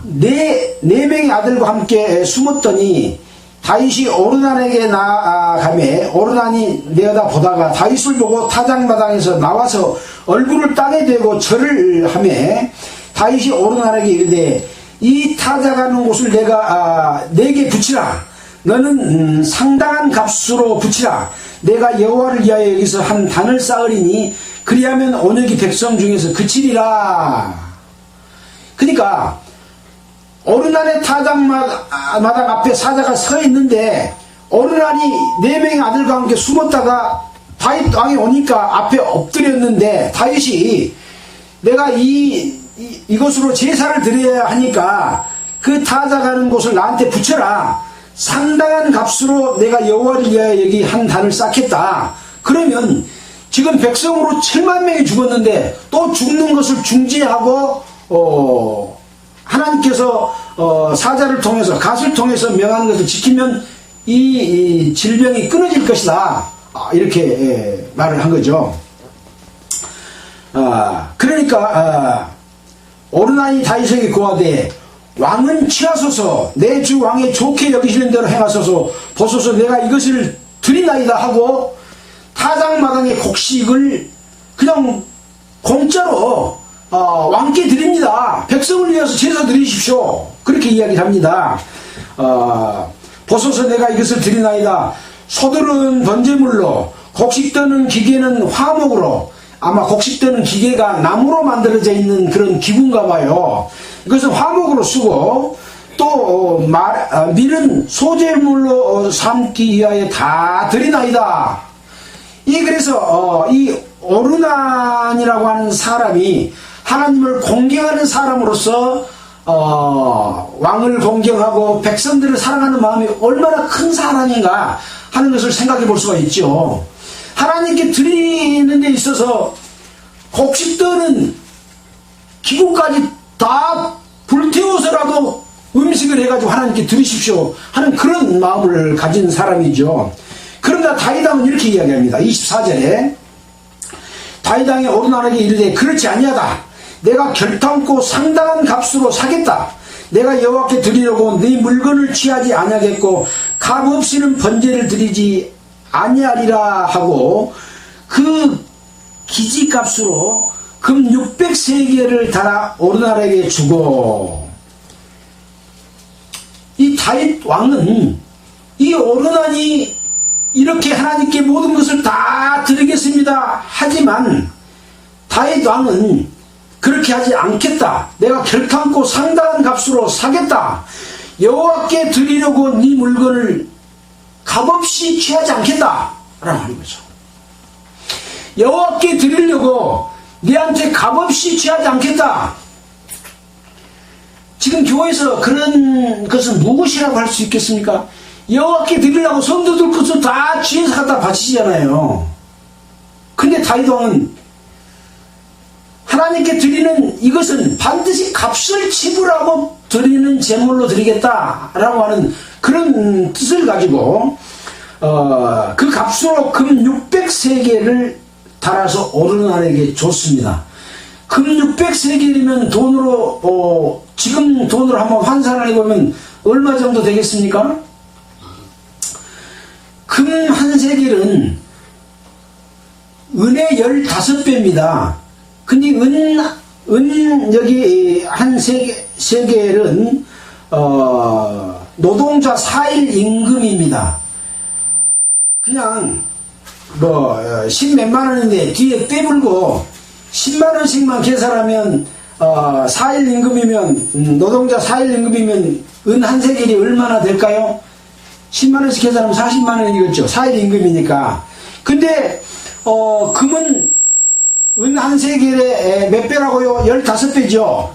S1: 네 명의 아들과 함께 숨었더니 다윗이 오르난에게 나아가매 오르난이 내어다 보다가 다윗을 보고 타작마당에서 나와서 얼굴을 땅에 대고 절을 하매 다윗이 오르난에게 이르되 이 타작하는 곳을 내게 붙이라. 너는 상당한 값으로 붙이라. 내가 여호와를 위하여 여기서 한 단을 쌓으리니 그리하면 온역이 백성 중에서 그치리라. 그러니까 오르난의 타작마당 앞에 사자가 서 있는데 오르난이 네 명의 아들과 함께 숨었다가 다윗 왕이 오니까 앞에 엎드렸는데 다윗이 내가 이것으로 제사를 드려야 하니까 그 타작하는 곳을 나한테 붙여라. 상당한 값으로 내가 여호와를 위하여 여기 한 단을 쌓겠다. 그러면 지금 백성으로 7만 명이 죽었는데 또 죽는 것을 중지하고 하나님께서 사자를 통해서 갓을 통해서 명하는 것을 지키면 이 질병이 끊어질 것이다. 이렇게 말을 한 거죠. 그러니까 오르난이 다윗에게 고하되 왕은 취하소서, 내 주 왕의 좋게 여기시는 대로 행하소서. 보소서 내가 이것을 드리나이다 하고 타작마당의 곡식을 그냥 공짜로 왕께 드립니다. 백성을 위해서 제사 드리십시오. 그렇게 이야기를 합니다. 보소서 내가 이것을 드리나이다. 소들은 번제물로, 곡식 떠는 기계는 화목으로, 아마 곡식 떠는 기계가 나무로 만들어져 있는 그런 기구인가 봐요. 이것은 화목으로 쓰고, 또 밀은 소재물로 삼기 위하여 다 드리나이다. 그래서 이 오르난이라고 하는 사람이 하나님을 공경하는 사람으로서 왕을 공경하고 백성들을 사랑하는 마음이 얼마나 큰 사람인가 하는 것을 생각해 볼 수가 있죠. 하나님께 드리는 데 있어서 곡식 떠는 기구까지 다 불태워서라도 음식을 해가지고 하나님께 드리십시오 하는 그런 마음을 가진 사람이죠. 그런가 다윗 왕은 이렇게 이야기합니다. 24절에 다윗 왕이 오르난에게 이르되 그렇지 아니하다. 내가 결탄코 상당한 값으로 사겠다. 내가 여호와께 드리려고 네 물건을 취하지 아니하겠고 값 없이는 번제를 드리지 아니하리라 하고 그 기지값으로 금 600세겔을 달아 오르난에게 주고, 이 다윗 왕은 이 오르난이 이렇게 하나님께 모든 것을 다 드리겠습니다 하지만 다윗 왕은 그렇게 하지 않겠다. 내가 결탄코 상당한 값으로 사겠다. 여호와께 드리려고 네 물건을 값없이 취하지 않겠다 라고 하는 거죠. 여호와께 드리려고 네한테 값없이 취하지 않겠다. 지금 교회에서 그런 것은 무엇이라고 할 수 있겠습니까? 여호와께 드리려고 성도들 것을 다 취해서 갖다 바치잖아요. 근데 다윗 왕은 하나님께 드리는 이것은 반드시 값을 지불하고 드리는 제물로 드리겠다라고 하는 그런 뜻을 가지고 그 값으로 금 600세겔을 달아서 오르난에게 줬습니다. 금 600세겔이면 돈으로 지금 돈으로 한번 환산을 해보면 얼마 정도 되겠습니까? 금 한 세겔은 은의 15배입니다. 근데 여기 한 세겔은 노동자 4일 임금입니다. 그냥 10몇만 원인데 뒤에 빼불고 10만 원씩만 계산하면 4일 임금이면 노동자 4일 임금이면 은 한 세겔이 얼마나 될까요? 10만 원씩 계산하면 40만 원이겠죠. 4일 임금이니까. 근데 금은 은 한 세겔에 몇 배라고요? 15배죠.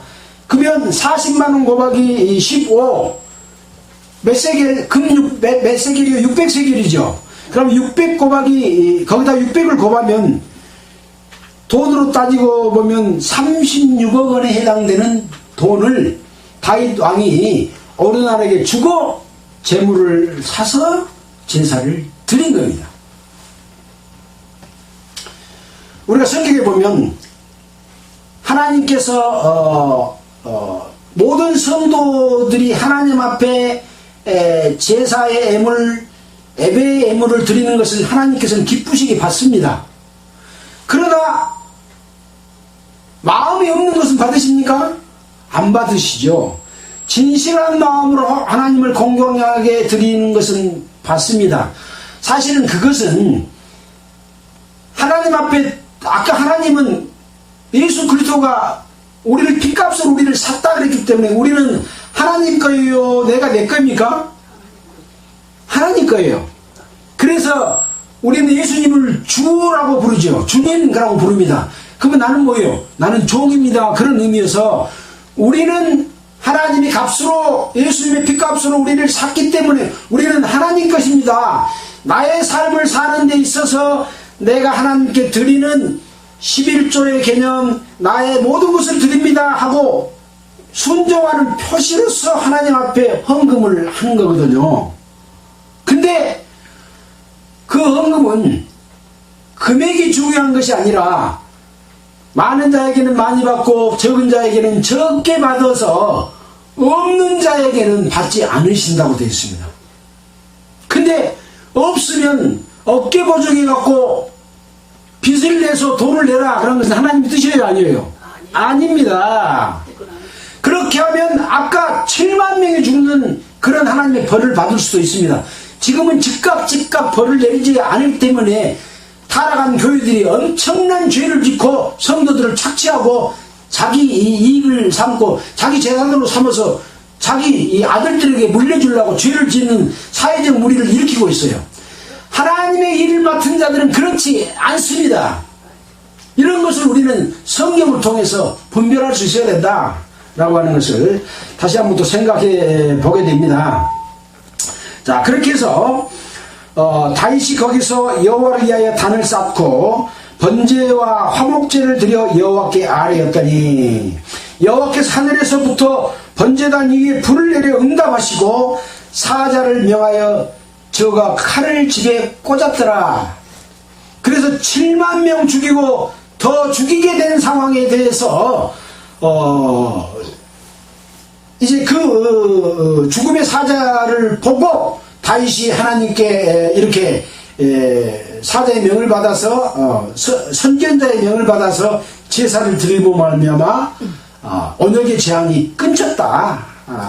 S1: 그러면 40만 원 곱하기 15 몇 세겔, 몇 세겔이요? 600세겔이죠. 그럼 600 곱하기 거기다 600을 곱하면 돈으로 따지고 보면 36억 원에 해당되는 돈을 다윗 왕이 오르난에게 주고 제물을 사서 제사를 드린 겁니다. 우리가 성경에 보면 하나님께서 모든 성도들이 하나님 앞에 제사의 예물, 예배의 예물을 드리는 것을 하나님께서는 기쁘시게 받습니다. 그러나 마음이 없는 것은 받으십니까? 안 받으시죠. 진실한 마음으로 하나님을 공경하게 드리는 것은 받습니다. 사실은 그것은 하나님 앞에, 아까 하나님은 예수 그리스도가 우리를 핏값으로 우리를 샀다 그랬기 때문에 우리는 하나님 거예요? 내가 내 겁니까? 하나님 거예요. 그래서 우리는 예수님을 주라고 부르죠. 주님이라고 부릅니다. 그러면 나는 뭐예요? 나는 종입니다. 그런 의미여서 우리는 하나님이 값으로, 예수님의 핏값으로 우리를 샀기 때문에 우리는 하나님 것입니다. 나의 삶을 사는 데 있어서 내가 하나님께 드리는 11조의 개념, 나의 모든 것을 드립니다 하고 순종하는 표시로서 하나님 앞에 헌금을 한 거거든요. 근데 그 헌금은 금액이 중요한 것이 아니라 많은 자에게는 많이 받고 적은 자에게는 적게 받아서 없는 자에게는 받지 않으신다고 되어 있습니다. 근데 없으면 어깨 보정해 갖고 빚을 내서 돈을 내라 그런 것은 하나님의 뜻이에요, 아니에요? 아닙니다. 그렇게 하면 아까 7만 명이 죽는 그런 하나님의 벌을 받을 수도 있습니다. 지금은 즉각 벌을 내리지 않기 때문에 타락한 교회들이 엄청난 죄를 짓고 성도들을 착취하고 자기 이익을 삼고 자기 재산으로 삼아서 자기 이 아들들에게 물려주려고 죄를 짓는 사회적 무리를 일으키고 있어요. 하나님의 일을 맡은 자들은 그렇지 않습니다. 이런 것을 우리는 성경을 통해서 분별할 수 있어야 된다라고 하는 것을 다시 한번 또 생각해 보게 됩니다. 자, 그렇게 해서 다윗이 거기서 여호와를 위하여 단을 쌓고 번제와 화목제를 드려 여호와께 아뢰었더니 여호와께서 하늘에서부터 번제단 위에 불을 내려 응답하시고 사자를 명하여 저가 칼을 집에 꽂았더라. 그래서 7만 명 죽이고 더 죽이게 된 상황에 대해서 이제 그 죽음의 사자를 보고 다윗이 하나님께 이렇게 사자의 명을 받아서 선견자의 명을 받아서 제사를 드리고 말미암아 언역의 재앙이 끊쳤다.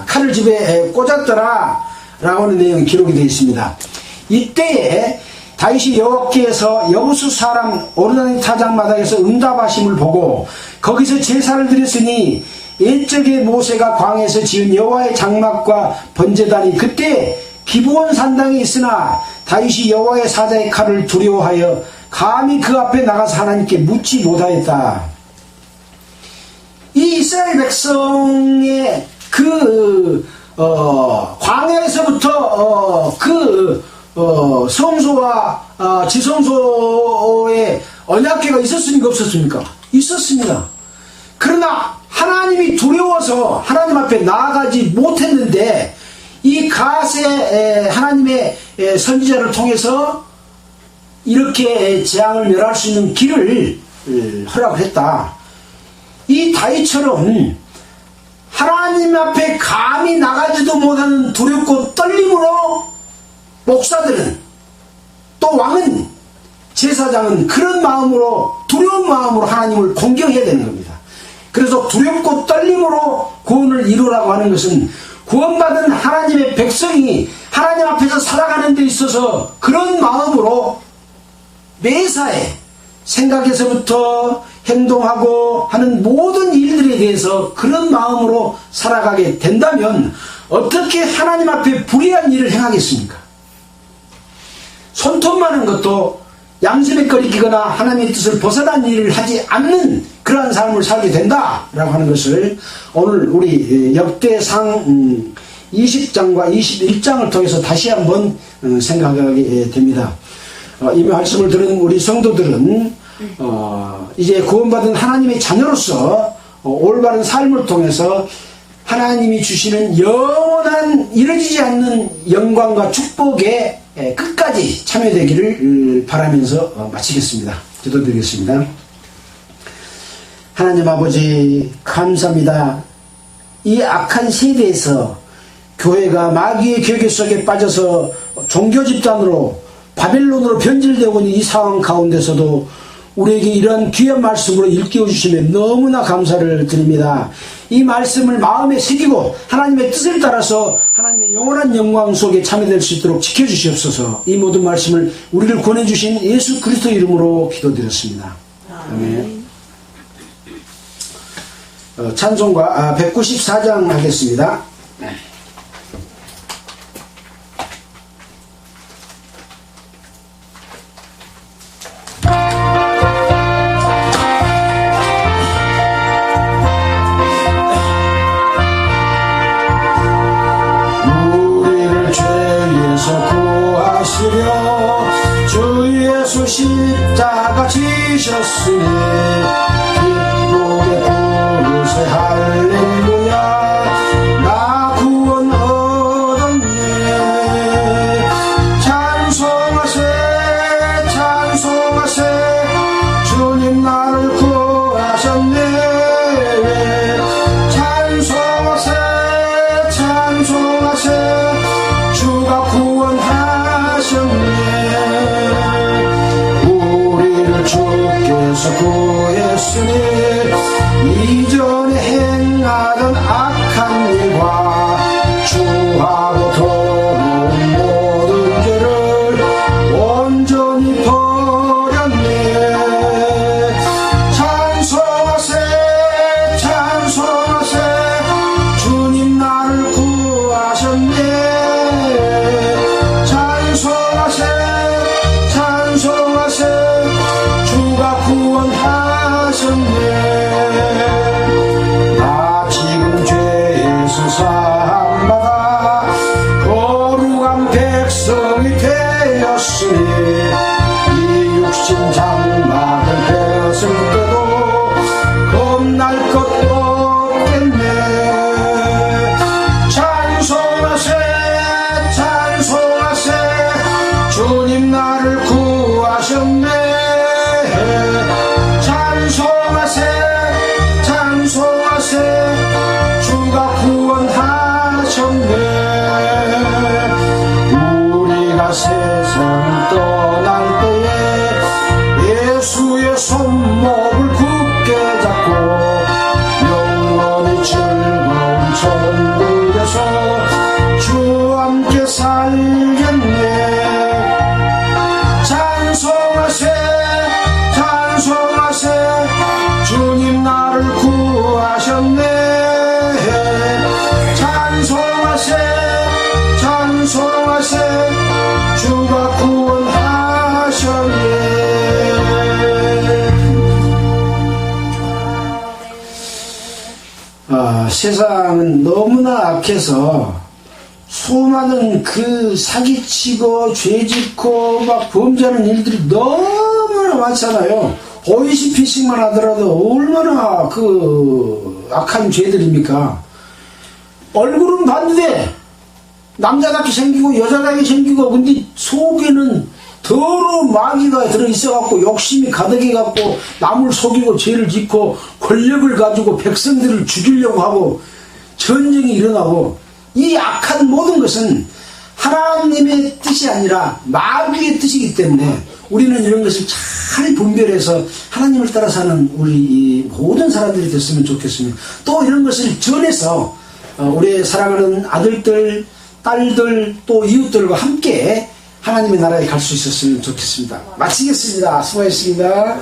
S1: 칼을 집에 꽂았더라 라고 하는 내용이 기록이 되어 있습니다. 이때에 다윗이 여호와께서 여부수 사람 오르나니 타작마당에서 응답하심을 보고 거기서 제사를 드렸으니 옛적에 모세가 광야에서 지은 여호와의 장막과 번제단이 그때 기브온 산당에 있으나 다윗이 여호와의 사자의 칼을 두려워하여 감히 그 앞에 나가서 하나님께 묻지 못하였다. 이 이스라엘 백성의 광야에서부터 성소와 지성소의 언약궤가 있었습니까? 없었습니까? 있었습니다. 그러나 하나님이 두려워서 하나님 앞에 나아가지 못했는데 이 갓의 하나님의 선지자를 통해서 이렇게 재앙을 멸할 수 있는 길을 허락을 했다. 이 다윗처럼 하나님 앞에 감히 나가지도 못하는 두렵고 떨림으로 목사들은 또 왕은 제사장은 그런 마음으로 두려운 마음으로 하나님을 공경해야 되는 겁니다. 그래서 두렵고 떨림으로 구원을 이루라고 하는 것은 구원받은 하나님의 백성이 하나님 앞에서 살아가는 데 있어서 그런 마음으로 매사에 생각에서부터 행동하고 하는 모든 일들에 대해서 그런 마음으로 살아가게 된다면 어떻게 하나님 앞에 불의한 일을 행하겠습니까? 손톱 많은 것도 양심에 거리기거나 하나님의 뜻을 벗어난 일을 하지 않는 그러한 삶을 살게 된다라고 하는 것을 오늘 우리 역대상 20장과 21장을 통해서 다시 한번 생각하게 됩니다. 이 말씀을 들은 우리 성도들은 이제 구원받은 하나님의 자녀로서 올바른 삶을 통해서 하나님이 주시는 영원한 이루어지지 않는 영광과 축복에 끝까지 참여되기를 바라면서 마치겠습니다. 기도드리겠습니다. 하나님 아버지 감사합니다. 이 악한 세대에서 교회가 마귀의 괴계 속에 빠져서 종교 집단으로 바벨론으로 변질되고 있는 이 상황 가운데서도 우리에게 이러한 귀한 말씀으로 일깨워 주시면 너무나 감사를 드립니다. 이 말씀을 마음에 새기고 하나님의 뜻을 따라서 하나님의 영원한 영광 속에 참여될 수 있도록 지켜주시옵소서. 이 모든 말씀을 우리를 권해주신 예수 그리스도 이름으로 기도드렸습니다. 아멘. 찬송가 194장 하겠습니다. 주 예수 십자가 지셨으니 기쁘게 부르세 할렐루야 나 구원 얻었네 찬송하세 찬송하세 주님 나를 구하셨네 찬송하세 찬송하세 주가 구원하셨네 우리를 주 되었으니 이전에 행하던 악한 일과 추하고 더러운 모든 죄를 온전히 버렸네. 찬송하세 찬송하세 주님 나를 구하셨네. 찬송하세 찬송하세 주가 구원하셨네. 나 지금 죄에서 사함받아 거룩한 백성이 되었으니 이 육신 장막을 베었을 때도 겁날 것 없겠네. 찬송하세 찬송하세 주님 나를 구하셨네. 찬송하세 찬송하세 주가 구원하셨네. 우리가 세상을 떠날 때에 예수의 손목을 굳게 잡고 영원히 즐거운 천국에서 주와 함께 살겠네. 찬송하세 찬송하세 주님 나를 구하셨네. 찬송하세 찬송하세 주가 구원하셨네. 세상은 너무나 악해서 수많은 그 사기치고 죄짓고 막 범죄하는 일들이 너무나 많잖아요. 보이스피싱만 하더라도 얼마나 그 악한 죄들입니까? 얼굴은 반대 남자답게 생기고 여자답게 생기고 근데 속에는 더러운 마귀가 들어있어갖고 욕심이 가득해갖고 남을 속이고 죄를 짓고 권력을 가지고 백성들을 죽이려고 하고 전쟁이 일어나고 이 악한 모든 것은 하나님의 뜻이 아니라 마귀의 뜻이기 때문에 우리는 이런 것을 잘 분별해서 하나님을 따라 사는 우리 이 모든 사람들이 됐으면 좋겠습니다. 또 이런 것을 전해서 우리 사랑하는 아들들, 딸들 또 이웃들과 함께 하나님의 나라에 갈 수 있었으면 좋겠습니다. 마치겠습니다. 수고하셨습니다.